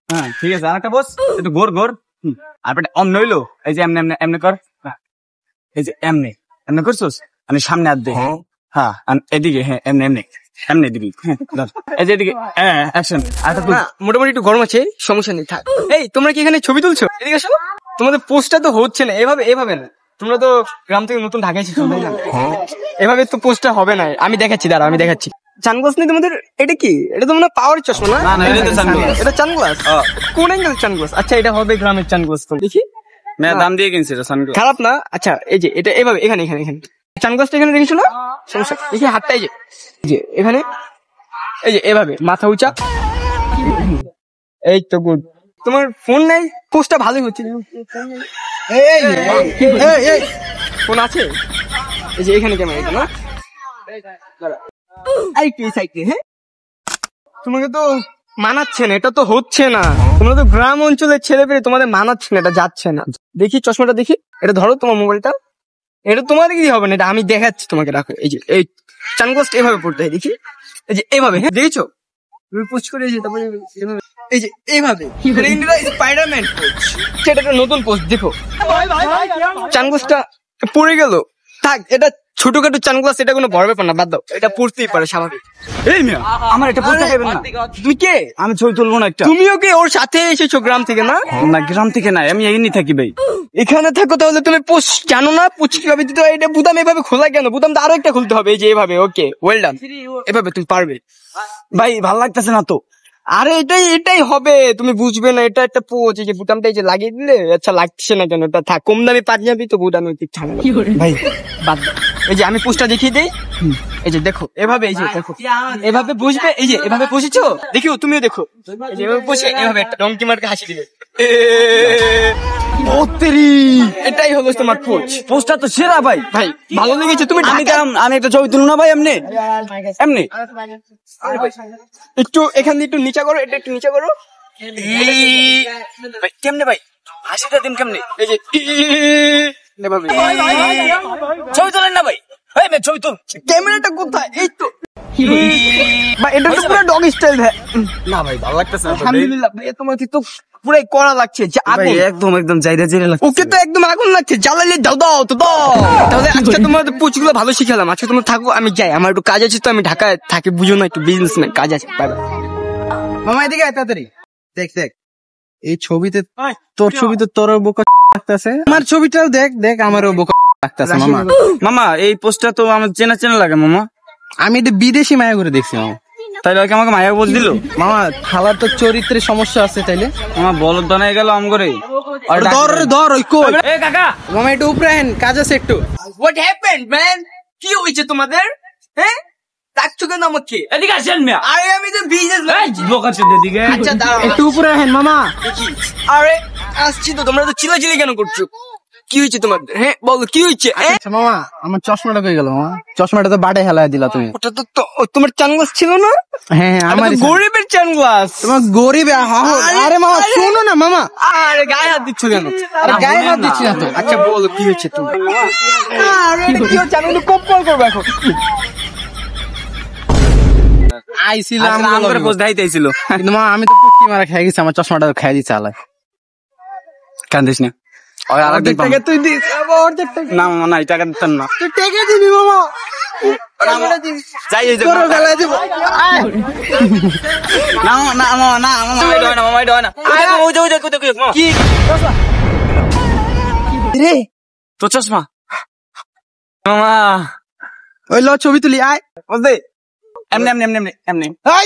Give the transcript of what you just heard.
হ্যাঁ ঠিক আছে, আরেকটা বস, একটু গোর গোর। আর অমন হইলো, এই যে এমনি এমনি এমনি কর, এই যে এমনি এমনি করছোস, আমি সামনে হাত দে, হ্যাঁ এদিকে, হ্যাঁ এমনি এমনি এমনি দিবি, এই যে এদিকে, হ্যাঁ অ্যাকশন। মোটামুটি একটু গরম আছে, সমস্যা নেই, থাক। এই তোমরা কি এখানে ছবি তুলছো? এদিকে আসো। তোমাদের পোস্টটা তো হচ্ছে না, এভাবে এভাবে না। তোমরা তো গ্রাম থেকে নতুন ঢাকায় এসেছো, তাই না? এভাবে তো পোস্টটা হবে না। আমি দেখাচ্ছি, দাঁড়া আমি দেখাচ্ছি। সানগ্লাস নেই তোমাদের? এটা কি? এটা তো মনে পাওয়ার চশমা না? এটা তো সানগ্লাস। এটা সানগ্লাস? কোন অ্যাঙ্গেল সানগ্লাস? আচ্ছা এটা হবে গ্রামের সানগ্লাস। তো দেখি, দাম দিয়ে কিনছি এটা সানগ্লাস। খারাপ না। আচ্ছা এই যে এটা এভাবে, এখানে এখানে এখানে সানগ্লাসটা এখানে রেখেছো না? সমস্যা দেখি, হাতটা এই যে এখানে, এই যে এভাবে মাথা উঁচা, এই তো গুড। তোমার ফোন নাই? পোস্টটা ভালোই হচ্ছে। ফোন আছে? এই যে এখানে ক্যামেরা, এটা না? হ্যাঁ, তোমাকে তো মানাচ্ছে না, এটা তো হচ্ছে না। তোমরা তো গ্রাম অঞ্চলের ছেলে পেলে, তোমাদের মানাচ্ছে না, এটা যাচ্ছে না। দেখি চশমাটা দেখি, এটা ধরো তোমার মোবাইলটা। এটা তোমার কি হবে না, এটা আমি দেখাচ্ছি তোমাকে। রাখো, এই যে এই সানগ্লাসটা এভাবে পড়তে হয়, দেখি এই যে এভাবে। হ্যাঁ দেখেছো? পোস্ট করে এই যে, তারপরে এই যে এইভাবে স্পাইডারম্যান সেটা একটা নতুন পোস্ট। দেখো সানগ্লাসটা পড়ে গেল, থাক। এটা ছোটখাটো সানগ্লাস, এটা কোনো বড় ব্যাপার না, বাদ দাও। এটা পড়তেই পারে, স্বাভাবিক। এই মিয়া, আমার এটা পড়তে খাইবেন না। তুমি কে? আমি ছবি তুলবো না একটা। তুমিও কি ওর সাথে এসেছো গ্রাম থেকে? না না গ্রাম থেকে নাই, আমি এখানেই থাকি ভাই। এখানে থাকো, তাহলে তুমি পোস্ট জানো না? পোস্ট কিভাবে দিতে হয়? এটা বুতাম এভাবে খোলা কেন? বুতামটা আরো একটা খুলতে হবে, এই যে এভাবে। ওকে, ওয়েল ডান। এভাবে তুমি পারবে ভাই ভাল লাগতেছে না তো। আরে এটাই এটাই হবে, তুমি বুঝবে না। এটা একটা পোজ, এই যে বুতামটা এই যে লাগিয়ে দিলে, আচ্ছা লাগছে না কেন? এটা থাক, কম দামি পাঞ্জাবি তো বুতামে ঠিক থাকে না। ভাই বাদ দাও। এই যে আমি পোস্টটা দেখিয়ে দেই, এই যে দেখো এভাবে, এই যে দেখো এভাবে বুঝবে। এই যে এভাবে বসেছো, দেখিও তুমিও দেখো, এই যে এভাবে বসে এভাবে একটা ডঙ্কি মার্কে হাসি দিবে। এটাই হলো তোমার পোজ। পোস্টটা তো সেরা ভাই। ভাই ভালো লেগেছে? তুমি আমি একটা ছবি তুলবো না ভাই, এমনি এমনি। একটু এখান দিয়ে একটু নিচা করো, এটা একটু নিচা করো। ভাই কেমনে ভাই, হাসিটা দিন কেমনে? এই যে এভাবে ছবি তোলেন না ভাই, ছবি তুল। ক্যামেরাটা কোথায়? এই তো ভাই, এটা তো পুরো ডগ স্টাইল। না ভাই ভালো লাগতেছে না। আলহামদুলিল্লাহ ভাই, তোমাকে তো পুরাই কড়া লাগছে। একদম একদম জায়গা জেলে লাগছে। ওকে তো একদম আগুন লাগছে, জ্বালালে দাও দাও তো দাও। তাহলে আজকে তোমাদের পুচগুলো ভালো শিখালাম। আজকে তোমরা থাকো, আমি যাই, আমার একটু কাজ আছে। তো আমি ঢাকায় থাকি, বুঝো না, একটু বিজনেসম্যান, কাজ আছে। Bye bye. মামা এদিকে আয় তাড়াতাড়ি। দেখ দেখ, এই ছবিতে তোর ছবিতে তোর বোকা লাগতেছে, আমার ছবিটাও দেখ দেখ, আমারও বোকা লাগতেছে। মামা মামা এই পোস্টটা তো আমার চেনা চেনা লাগে মামা। আমি এটা বিদেশি মায়া করে দেখছি মামা। তাইলে ওকে আমাকে মায়া বল দিল। মামা খালার তো চরিত্রের সমস্যা আছে, তাইলে মামা বলদ বানাই গেল আম করে। ধর ধর ওই কই। এ কাকা মামা একটু উপরে আহেন, কাজ আছে একটু। What happened man? কি হয়েছে তোমাদের? হ্যাঁ ডাকছো কেন আমাকে? এদিকে আসেন মিয়া। আরে আমি তো বিজনেসম্যান। বোকা চোদ এদিকে। আচ্ছা দাঁড়াও, একটু উপরে আহেন মামা। আরে আসছি তো। তোমরা তো চিল্লাচিল্লি কেন করছো? কি হয়েছে তোমাদের? হ্যাঁ বলো কি হয়েছে? আচ্ছা মামা, আমার চশমাটা কই গেল মামা? চশমাটা তো বাড়ে হেলায় দিলা তুমি। ওটা তো তোমার চানগ্লাস ছিল না? হ্যাঁ হ্যাঁ, আমার গরিবের চানগ্লাস। তোমার গরিব। আরে মামা শোনো না মামা। আরে গায়ে হাত দিচ্ছ কেন? আরে গায়ে হাত দিচ্ছি না তো। আচ্ছা বলো কি হয়েছে তুমি? আরে এটা কি হচ্ছে? আমি কপ কল করবো এখন। আইছিলাম আম করে পোস্ট দাইতেছিল। কিন্তু মা আমি তো পুটকি মারা খেয়ে গেছি, আমার চশমাটা খেয়ে দিচ্ছে আলায়। কান্দিস না, ওই আরেকদিন পাবো। তুই দিস অর্ধেক টাকা। না মামা না, এই টাকা দিতেন না। তুই টাকা দিবি মামা? যাই এই যে তোর বেলায় দিব। না না মামা না, মামা এটা হয় না, মামা এটা হয় না। ওই যে মামা কি রে তো চশমা মামা। ওই ল ছবি তুলি আয়। বুঝলি এমনি এমনি এমনি এমনি এমনি। এই